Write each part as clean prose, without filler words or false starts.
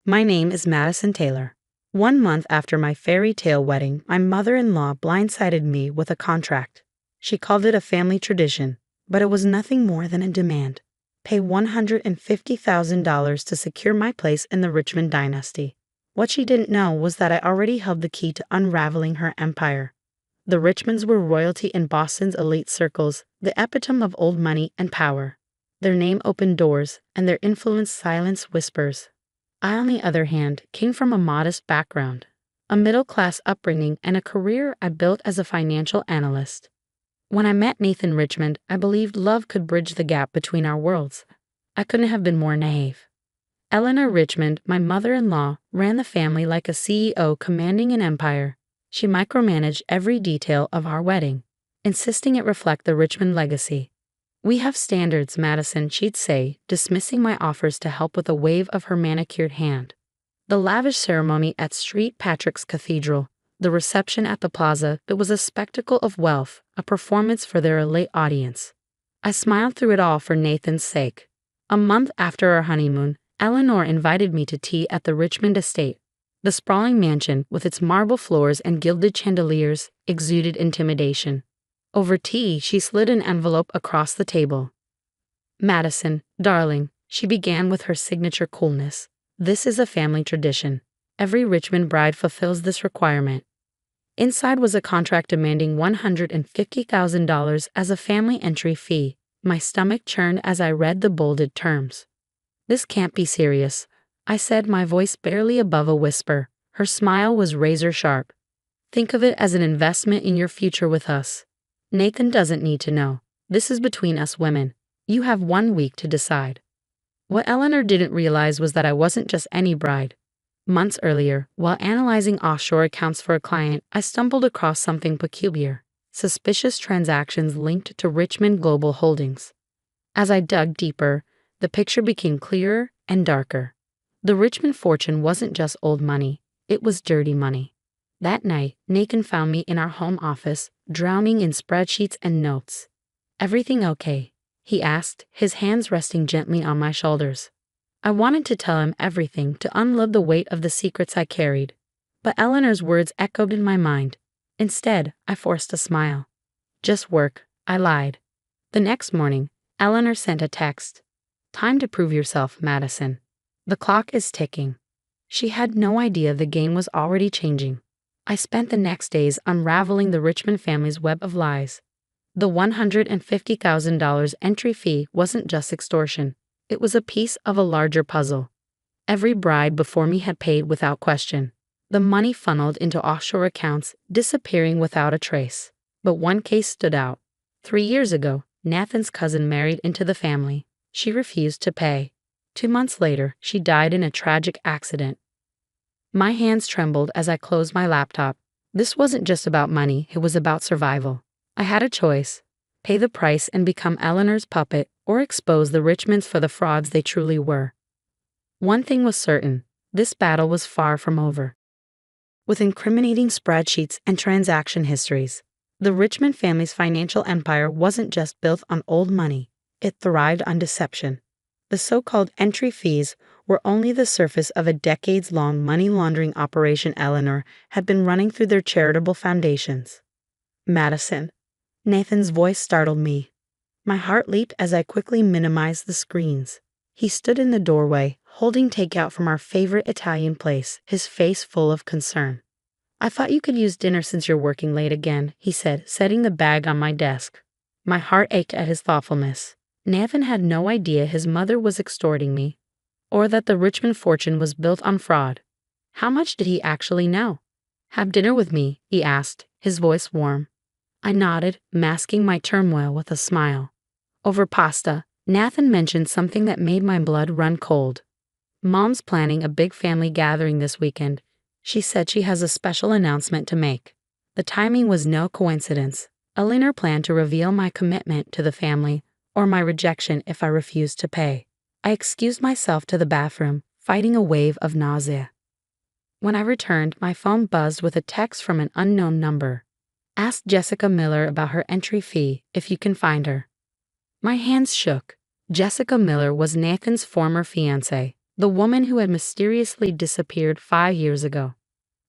My name is Madison Taylor. 1 month after my fairy tale wedding, my mother-in-law blindsided me with a contract. She called it a family tradition, but it was nothing more than a demand. Pay $150,000 to secure my place in the Richmond dynasty. What she didn't know was that I already held the key to unraveling her empire. The Richmonds were royalty in Boston's elite circles, the epitome of old money and power. Their name opened doors, and their influence silenced whispers. I, on the other hand, came from a modest background, a middle-class upbringing, and a career I built as a financial analyst. When I met Nathan Richmond, I believed love could bridge the gap between our worlds. I couldn't have been more naive. Eleanor Richmond, my mother-in-law, ran the family like a CEO commanding an empire. She micromanaged every detail of our wedding, insisting it reflect the Richmond legacy. "We have standards, Madison," she'd say, dismissing my offers to help with a wave of her manicured hand. The lavish ceremony at St. Patrick's Cathedral, the reception at the plaza, it was a spectacle of wealth, a performance for their elite audience. I smiled through it all for Nathan's sake. A month after our honeymoon, Eleanor invited me to tea at the Richmond estate. The sprawling mansion, with its marble floors and gilded chandeliers, exuded intimidation. Over tea, she slid an envelope across the table. "Madison, darling," she began with her signature coolness, "this is a family tradition. Every Richmond bride fulfills this requirement." Inside was a contract demanding $150,000 as a family entry fee. My stomach churned as I read the bolded terms. "This can't be serious," I said, my voice barely above a whisper. Her smile was razor sharp. "Think of it as an investment in your future with us. Nathan doesn't need to know. This is between us women. You have 1 week to decide." What Eleanor didn't realize was that I wasn't just any bride. Months earlier, while analyzing offshore accounts for a client, I stumbled across something peculiar: suspicious transactions linked to Richmond Global Holdings. As I dug deeper, the picture became clearer and darker. The Richmond fortune wasn't just old money, it was dirty money. That night, Nathan found me in our home office, drowning in spreadsheets and notes. "Everything okay?" he asked, his hands resting gently on my shoulders. I wanted to tell him everything, to unload the weight of the secrets I carried. But Eleanor's words echoed in my mind. Instead, I forced a smile. "Just work," I lied. The next morning, Eleanor sent a text. "Time to prove yourself, Madison. The clock is ticking." She had no idea the game was already changing. I spent the next days unraveling the Richmond family's web of lies. The $150,000 entry fee wasn't just extortion. It was a piece of a larger puzzle. Every bride before me had paid without question. The money funneled into offshore accounts, disappearing without a trace. But one case stood out. 3 years ago, Nathan's cousin married into the family. She refused to pay. 2 months later, she died in a tragic accident. My hands trembled as I closed my laptop. This wasn't just about money, it was about survival. I had a choice: pay the price and become Eleanor's puppet, or expose the Richmonds for the frauds they truly were. One thing was certain: this battle was far from over. With incriminating spreadsheets and transaction histories, the Richmond family's financial empire wasn't just built on old money, it thrived on deception. The so-called entry fees were only the surface of a decades-long money laundering operation Eleanor had been running through their charitable foundations. "Madison." Nathan's voice startled me. My heart leaped as I quickly minimized the screens. He stood in the doorway, holding takeout from our favorite Italian place, his face full of concern. "I thought you could use dinner since you're working late again," he said, setting the bag on my desk. My heart ached at his thoughtfulness. Nathan had no idea his mother was extorting me, or that the Richmond fortune was built on fraud. How much did he actually know? "Have dinner with me," he asked, his voice warm. I nodded, masking my turmoil with a smile. Over pasta, Nathan mentioned something that made my blood run cold. "Mom's planning a big family gathering this weekend. She said she has a special announcement to make." The timing was no coincidence. Eleanor planned to reveal my commitment to the family, or my rejection if I refused to pay. I excused myself to the bathroom, fighting a wave of nausea. When I returned, my phone buzzed with a text from an unknown number. "Ask Jessica Miller about her entry fee, if you can find her." My hands shook. Jessica Miller was Nathan's former fiancée, the woman who had mysteriously disappeared 5 years ago.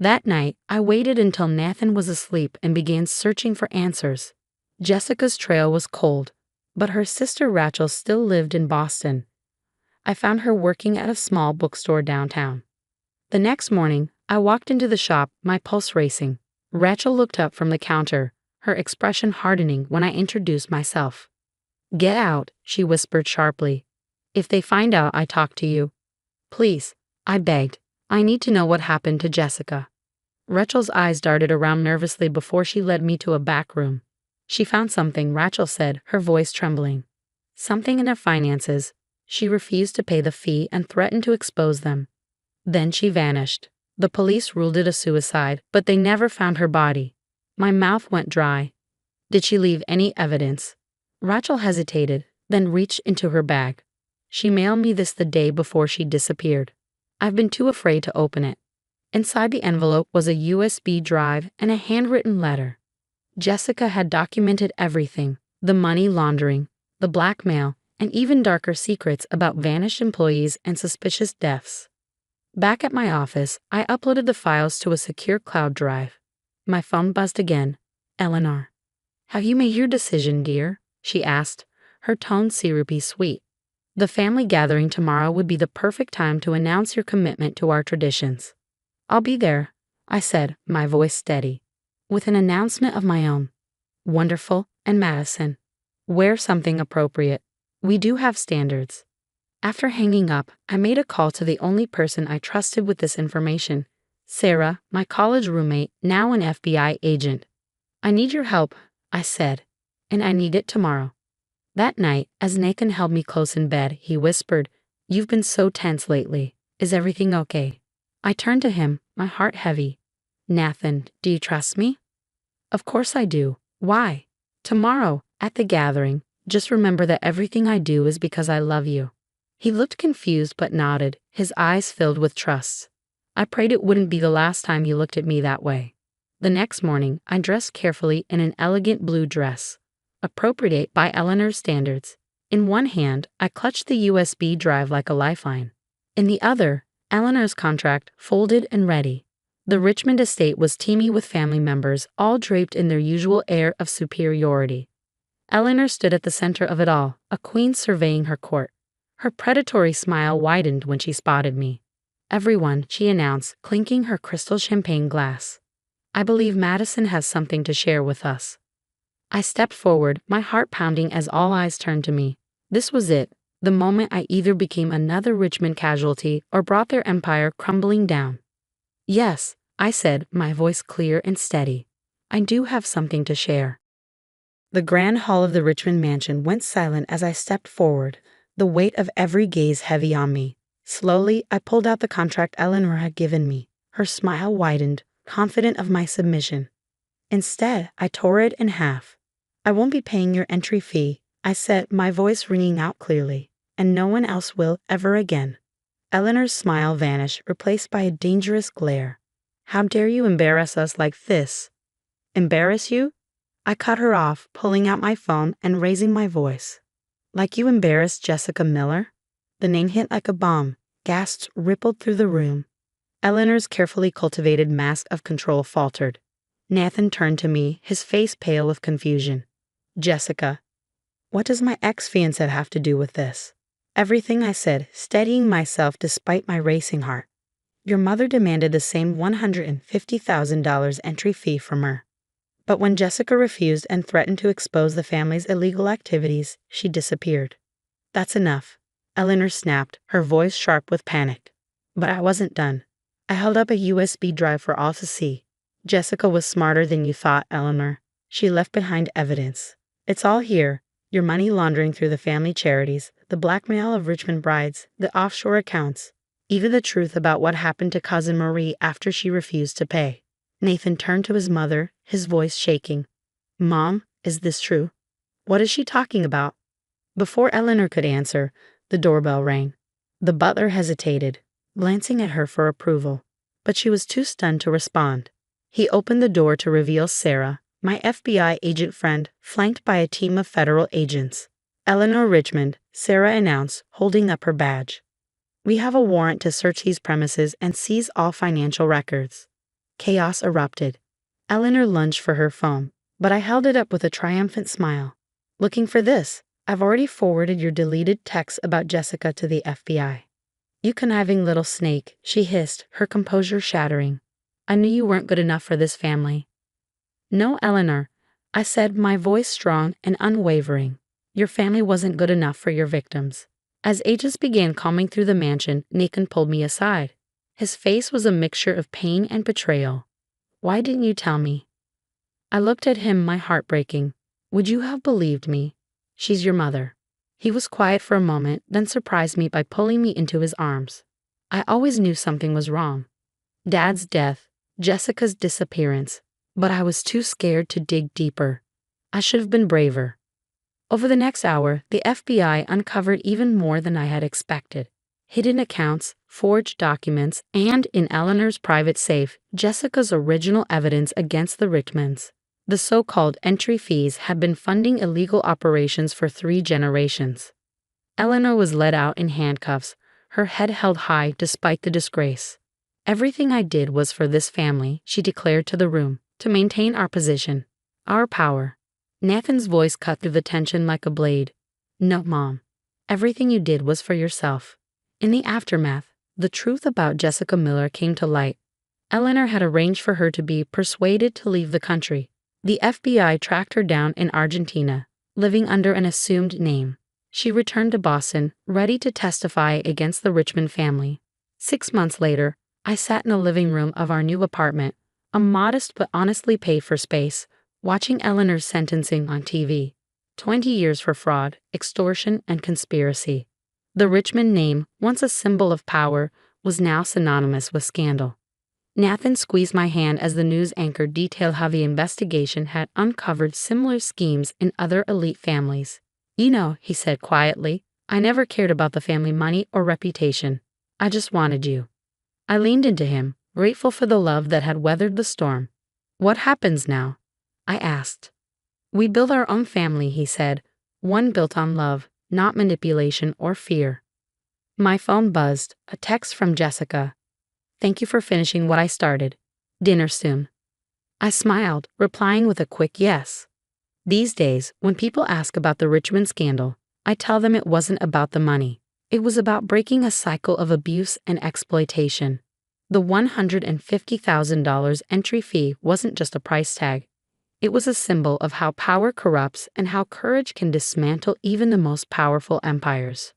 That night, I waited until Nathan was asleep and began searching for answers. Jessica's trail was cold, but her sister Rachel still lived in Boston. I found her working at a small bookstore downtown. The next morning, I walked into the shop, my pulse racing. Rachel looked up from the counter, her expression hardening when I introduced myself. "Get out," she whispered sharply. "If they find out I talked to you." "Please," I begged. "I need to know what happened to Jessica." Rachel's eyes darted around nervously before she led me to a back room. "She found something," Rachel said, her voice trembling. "Something in her finances. She refused to pay the fee and threatened to expose them. Then she vanished. The police ruled it a suicide, but they never found her body." My mouth went dry. "Did she leave any evidence?" Rachel hesitated, then reached into her bag. "She mailed me this the day before she disappeared. I've been too afraid to open it." Inside the envelope was a USB drive and a handwritten letter. Jessica had documented everything: the money laundering, the blackmail, and even darker secrets about vanished employees and suspicious deaths. Back at my office, I uploaded the files to a secure cloud drive. My phone buzzed again. "Eleanor." "Have you made your decision, dear?" she asked, her tone syrupy sweet. "The family gathering tomorrow would be the perfect time to announce your commitment to our traditions." "I'll be there," I said, my voice steady. "With an announcement of my own." "Wonderful, and Madison. Wear something appropriate. We do have standards." After hanging up, I made a call to the only person I trusted with this information, Sarah, my college roommate, now an FBI agent. "I need your help," I said, "and I need it tomorrow." That night, as Nathan held me close in bed, he whispered, "You've been so tense lately. Is everything okay?" I turned to him, my heart heavy. "Nathan, do you trust me?" "Of course I do. Why?" "Tomorrow, at the gathering, just remember that everything I do is because I love you." He looked confused but nodded, his eyes filled with trust. I prayed it wouldn't be the last time he looked at me that way. The next morning, I dressed carefully in an elegant blue dress, appropriate by Eleanor's standards. In one hand, I clutched the USB drive like a lifeline. In the other, Eleanor's contract, folded and ready. The Richmond estate was teeming with family members, all draped in their usual air of superiority. Eleanor stood at the center of it all, a queen surveying her court. Her predatory smile widened when she spotted me. "Everyone," she announced, clinking her crystal champagne glass. "I believe Madison has something to share with us." I stepped forward, my heart pounding as all eyes turned to me. This was it, the moment I either became another Richmond casualty or brought their empire crumbling down. "Yes," I said, my voice clear and steady. "I do have something to share." The grand hall of the Richmond mansion went silent as I stepped forward, the weight of every gaze heavy on me. Slowly, I pulled out the contract Eleanor had given me. Her smile widened, confident of my submission. Instead, I tore it in half. "I won't be paying your entry fee," I said, my voice ringing out clearly, "and no one else will ever again." Eleanor's smile vanished, replaced by a dangerous glare. "How dare you embarrass us like this?" "Embarrass you?" I cut her off, pulling out my phone and raising my voice. "Like you embarrassed Jessica Miller?" The name hit like a bomb. Gasps rippled through the room. Eleanor's carefully cultivated mask of control faltered. Nathan turned to me, his face pale with confusion. "Jessica, what does my ex-fiancé have to do with this?" "Everything," I said, steadying myself despite my racing heart. "Your mother demanded the same $150,000 entry fee from her. But when Jessica refused and threatened to expose the family's illegal activities, she disappeared." "That's enough," Eleanor snapped, her voice sharp with panic. But I wasn't done. I held up a USB drive for all to see. "Jessica was smarter than you thought, Eleanor. She left behind evidence. It's all here. Your money laundering through the family charities, the blackmail of Richmond brides, the offshore accounts, even the truth about what happened to cousin Marie after she refused to pay." Nathan turned to his mother, his voice shaking. "Mom, is this true? What is she talking about?" Before Eleanor could answer, the doorbell rang. The butler hesitated, glancing at her for approval, but she was too stunned to respond. He opened the door to reveal Sarah, my FBI agent friend, flanked by a team of federal agents. "Eleanor Richmond," Sarah announced, holding up her badge. We have a warrant to search these premises and seize all financial records." Chaos erupted. Eleanor lunged for her phone, but I held it up with a triumphant smile. "Looking for this? I've already forwarded your deleted text about Jessica to the FBI." "You conniving little snake," she hissed, her composure shattering. "I knew you weren't good enough for this family." "No, Eleanor," I said, my voice strong and unwavering. "Your family wasn't good enough for your victims." As agents began combing through the mansion, Nathan pulled me aside. His face was a mixture of pain and betrayal. "Why didn't you tell me?" I looked at him, my heart breaking. "Would you have believed me? She's your mother." He was quiet for a moment, then surprised me by pulling me into his arms. I always knew something was wrong. Dad's death, Jessica's disappearance, but I was too scared to dig deeper. I should have been braver. Over the next hour, the FBI uncovered even more than I had expected. Hidden accounts, forged documents, and in Eleanor's private safe, Jessica's original evidence against the Richmonds. The so-called entry fees had been funding illegal operations for 3 generations. Eleanor was led out in handcuffs, her head held high despite the disgrace. "Everything I did was for this family," she declared to the room, "to maintain our position, our power." Nathan's voice cut through the tension like a blade. "No, Mom. Everything you did was for yourself." In the aftermath, the truth about Jessica Miller came to light. Eleanor had arranged for her to be persuaded to leave the country. The FBI tracked her down in Argentina, living under an assumed name. She returned to Boston, ready to testify against the Richmond family. 6 months later, I sat in the living room of our new apartment, a modest but honestly paid-for space, watching Eleanor's sentencing on TV. 20 years for fraud, extortion, and conspiracy. The Richmond name, once a symbol of power, was now synonymous with scandal. Nathan squeezed my hand as the news anchor detailed how the investigation had uncovered similar schemes in other elite families. "You know," he said quietly, "I never cared about the family money or reputation. I just wanted you." I leaned into him, grateful for the love that had weathered the storm. "What happens now?" I asked. "We build our own family," he said, "one built on love, not manipulation or fear." My phone buzzed, a text from Jessica. "Thank you for finishing what I started. Dinner soon." I smiled, replying with a quick yes. These days, when people ask about the Richmond scandal, I tell them it wasn't about the money. It was about breaking a cycle of abuse and exploitation. The $150,000 entry fee wasn't just a price tag. It was a symbol of how power corrupts and how courage can dismantle even the most powerful empires.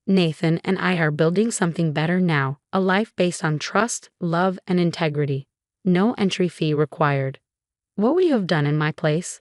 Nathan and I are building something better now, a life based on trust, love, and integrity. No entry fee required. What would you have done in my place?